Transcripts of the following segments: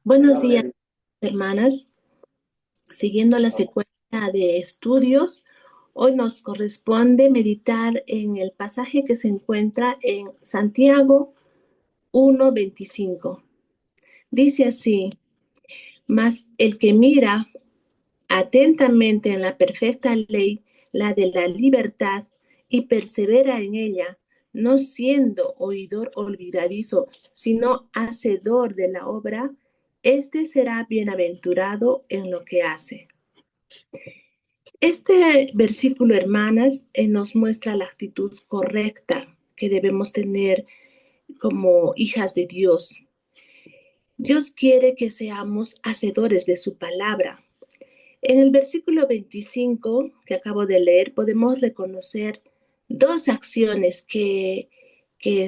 Buenos días, hermanas. Siguiendo la secuencia de estudios, hoy nos corresponde meditar en el pasaje que se encuentra en Santiago 1:25. Dice así: mas el que mira atentamente en la perfecta ley, la de la libertad, y persevera en ella, no siendo oidor olvidadizo, sino hacedor de la obra, este será bienaventurado en lo que hace. Este versículo, hermanas, nos muestra la actitud correcta que debemos tener como hijas de Dios. Dios quiere que seamos hacedores de su palabra. En el versículo 25 que acabo de leer, podemos reconocer dos acciones que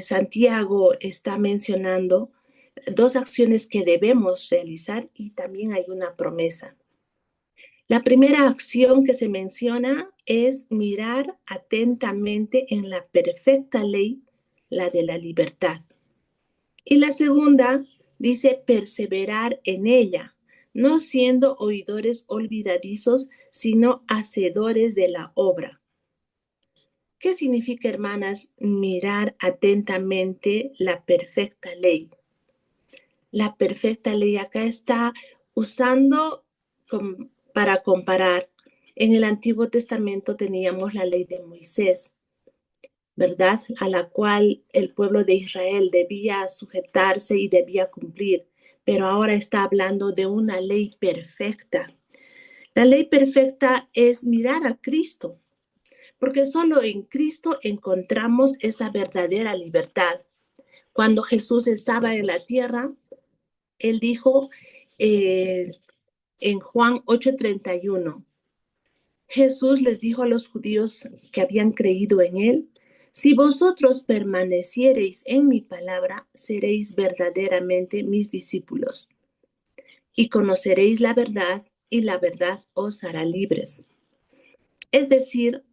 Santiago está mencionando, dos acciones que debemos realizar, y también hay una promesa. La primera acción que se menciona es mirar atentamente en la perfecta ley, la de la libertad. Y la segunda dice perseverar en ella, no siendo oidores olvidadizos, sino hacedores de la obra. ¿Qué significa, hermanas, mirar atentamente la perfecta ley? La perfecta ley acá está usando para comparar. En el Antiguo Testamento teníamos la ley de Moisés, ¿verdad? A la cual el pueblo de Israel debía sujetarse y debía cumplir. Pero ahora está hablando de una ley perfecta. La ley perfecta es mirar a Cristo, porque solo en Cristo encontramos esa verdadera libertad. Cuando Jesús estaba en la tierra, Él dijo en Juan 8:31, Jesús les dijo a los judíos que habían creído en Él: si vosotros permaneciereis en mi palabra, seréis verdaderamente mis discípulos y conoceréis la verdad, y la verdad os hará libres. Es decir,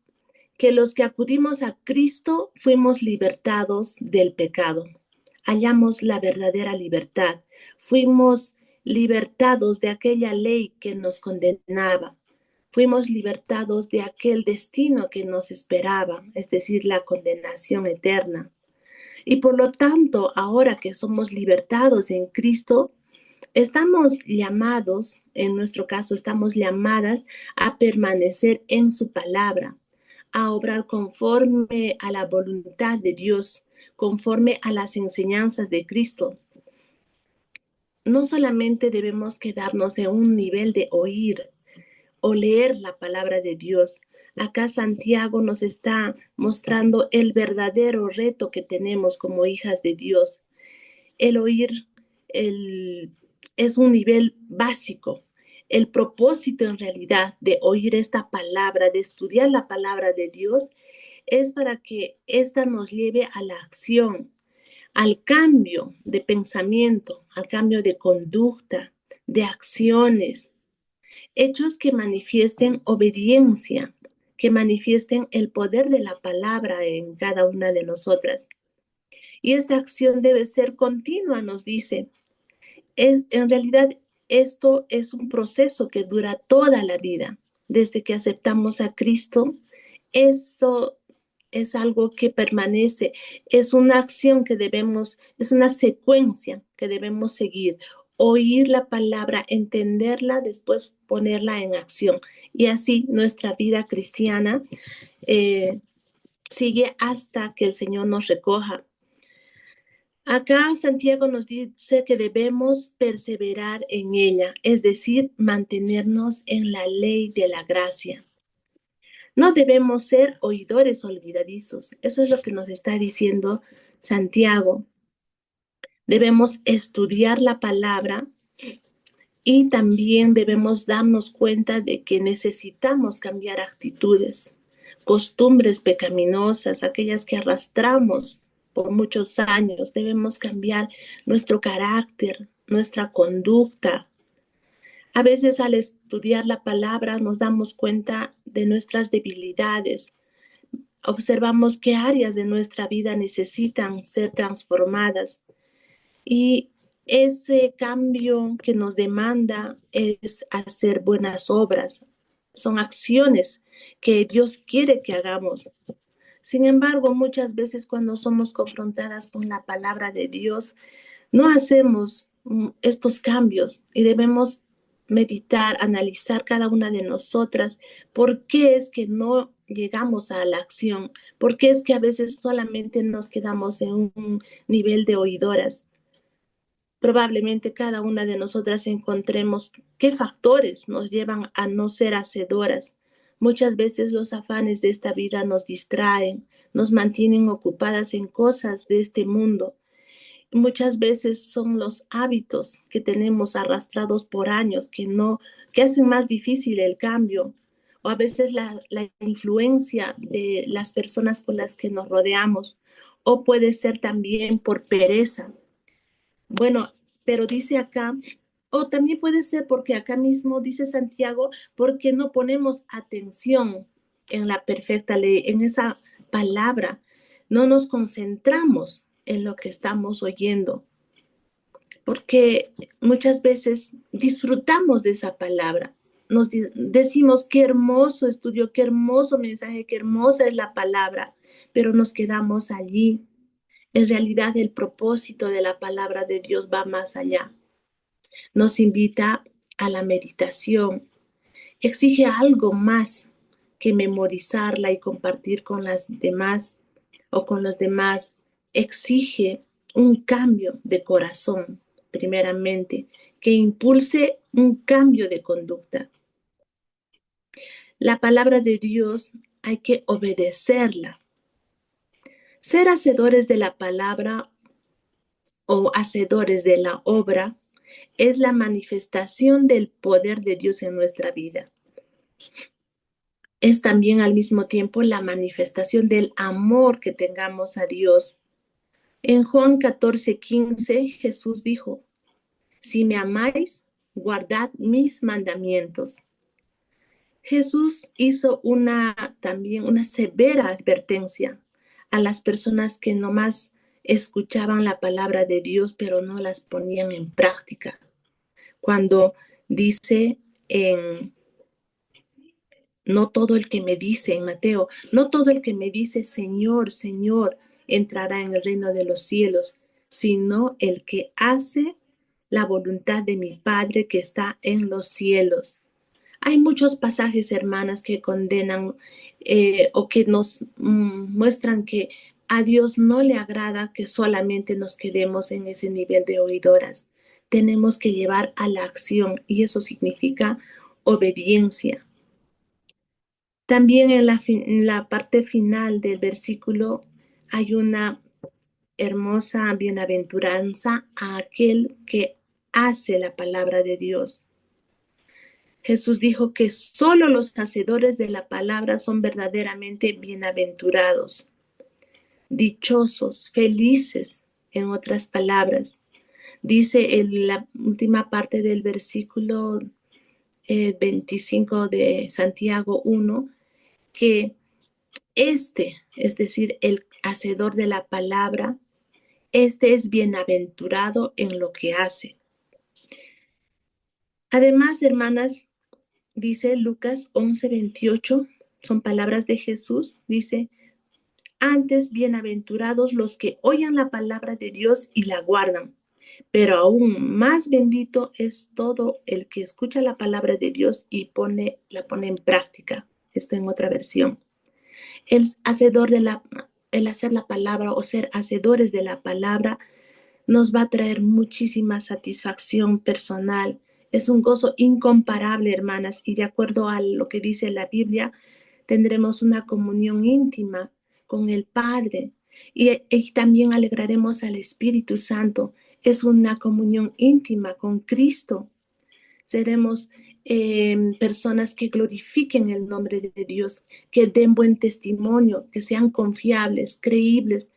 que los que acudimos a Cristo fuimos libertados del pecado. Hallamos la verdadera libertad. Fuimos libertados de aquella ley que nos condenaba. Fuimos libertados de aquel destino que nos esperaba, es decir, la condenación eterna. Y por lo tanto, ahora que somos libertados en Cristo, estamos llamados, en nuestro caso, estamos llamadas a permanecer en su palabra, a obrar conforme a la voluntad de Dios, conforme a las enseñanzas de Cristo. No solamente debemos quedarnos en un nivel de oír o leer la palabra de Dios. Acá Santiago nos está mostrando el verdadero reto que tenemos como hijas de Dios. El oír es un nivel básico. El propósito en realidad de oír esta palabra, de estudiar la palabra de Dios, es para que ésta nos lleve a la acción, al cambio de pensamiento, al cambio de conducta, de acciones, hechos que manifiesten obediencia, que manifiesten el poder de la palabra en cada una de nosotras. Y esta acción debe ser continua, nos dice. En realidad, esto es un proceso que dura toda la vida. Desde que aceptamos a Cristo, eso es algo que permanece, es una acción que debemos, es una secuencia que debemos seguir. Oír la palabra, entenderla, después ponerla en acción. Y así nuestra vida cristiana sigue hasta que el Señor nos recoja. Acá Santiago nos dice que debemos perseverar en ella, es decir, mantenernos en la ley de la gracia. No debemos ser oidores olvidadizos. Eso es lo que nos está diciendo Santiago. Debemos estudiar la palabra y también debemos darnos cuenta de que necesitamos cambiar actitudes, costumbres pecaminosas, aquellas que arrastramos por muchos años. Debemos cambiar nuestro carácter, nuestra conducta. A veces al estudiar la palabra nos damos cuenta de nuestras debilidades. observamos qué áreas de nuestra vida necesitan ser transformadas. Y ese cambio que nos demanda es hacer buenas obras. Son acciones que Dios quiere que hagamos. Sin embargo, muchas veces cuando somos confrontadas con la palabra de Dios, no hacemos estos cambios y debemos meditar, analizar cada una de nosotras por qué es que no llegamos a la acción, por qué es que a veces solamente nos quedamos en un nivel de oidoras. Probablemente cada una de nosotras encontremos qué factores nos llevan a no ser hacedoras. Muchas veces los afanes de esta vida nos distraen, nos mantienen ocupadas en cosas de este mundo. Muchas veces son los hábitos que tenemos arrastrados por años que hacen más difícil el cambio. O a veces la influencia de las personas con las que nos rodeamos. O puede ser también por pereza. Bueno, pero dice acá, o también puede ser porque acá mismo dice Santiago, porque no ponemos atención en la perfecta ley, en esa palabra. No nos concentramos en lo que estamos oyendo, porque muchas veces disfrutamos de esa palabra. Nos decimos qué hermoso estudio, qué hermoso mensaje, qué hermosa es la palabra, pero nos quedamos allí. En realidad, el propósito de la palabra de Dios va más allá. Nos invita a la meditación. Exige algo más que memorizarla y compartir con las demás o con los demás. Exige un cambio de corazón, primeramente, que impulse un cambio de conducta. La palabra de Dios hay que obedecerla. Ser hacedores de la palabra o hacedores de la obra es la manifestación del poder de Dios en nuestra vida. Es también al mismo tiempo la manifestación del amor que tengamos a Dios. En Juan 14:15 Jesús dijo, si me amáis, guardad mis mandamientos. Jesús hizo también una severa advertencia a las personas que nomás escuchaban la palabra de Dios, pero no las ponían en práctica. Cuando dice no todo el que me dice, en Mateo, no todo el que me dice Señor, Señor, entrará en el reino de los cielos, sino el que hace la voluntad de mi Padre que está en los cielos. Hay muchos pasajes, hermanas, que condenan o que nos muestran que a Dios no le agrada que solamente nos quedemos en ese nivel de oidoras. Tenemos que llevar a la acción y eso significa obediencia. También en la parte final del versículo hay una hermosa bienaventuranza a aquel que hace la palabra de Dios. Jesús dijo que solo los hacedores de la palabra son verdaderamente bienaventurados, dichosos, felices, en otras palabras. Dice en la última parte del versículo 25 de Santiago 1, que es decir, el hacedor de la palabra, es bienaventurado en lo que hace. Además, hermanas, dice Lucas 11:28, son palabras de Jesús, dice, antes bienaventurados los que oyen la palabra de Dios y la guardan, pero aún más bendito es todo el que escucha la palabra de Dios y la pone en práctica. Esto en otra versión. El hacer la palabra o ser hacedores de la palabra nos va a traer muchísima satisfacción personal. Es un gozo incomparable, hermanas, y de acuerdo a lo que dice la Biblia, tendremos una comunión íntima con el Padre y también alegraremos al Espíritu Santo. Es una comunión íntima con Cristo. Seremos personas que glorifiquen el nombre de Dios, que den buen testimonio, que sean confiables, creíbles.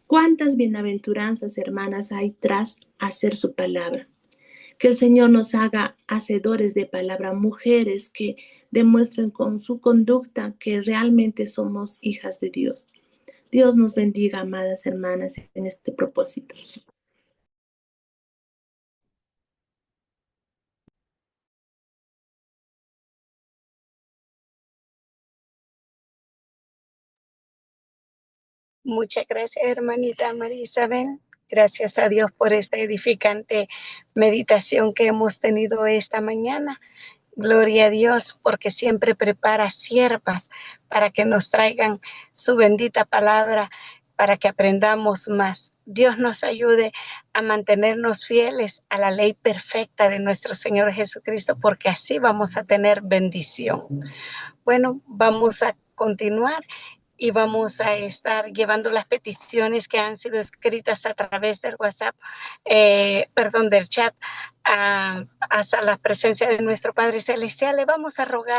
¿Cuántas bienaventuranzas, hermanas, hay tras hacer su palabra? Que el Señor nos haga hacedores de palabra, mujeres que demuestren con su conducta que realmente somos hijas de Dios. Dios nos bendiga, amadas hermanas, en este propósito. Muchas gracias, hermanita María Isabel. Gracias a Dios por esta edificante meditación que hemos tenido esta mañana. Gloria a Dios, porque siempre prepara siervas para que nos traigan su bendita palabra, para que aprendamos más. Dios nos ayude a mantenernos fieles a la ley perfecta de nuestro Señor Jesucristo, porque así vamos a tener bendición. Bueno, vamos a continuar y vamos a estar llevando las peticiones que han sido escritas a través del WhatsApp, del chat, hasta la presencia de nuestro Padre Celestial. Le vamos a rogar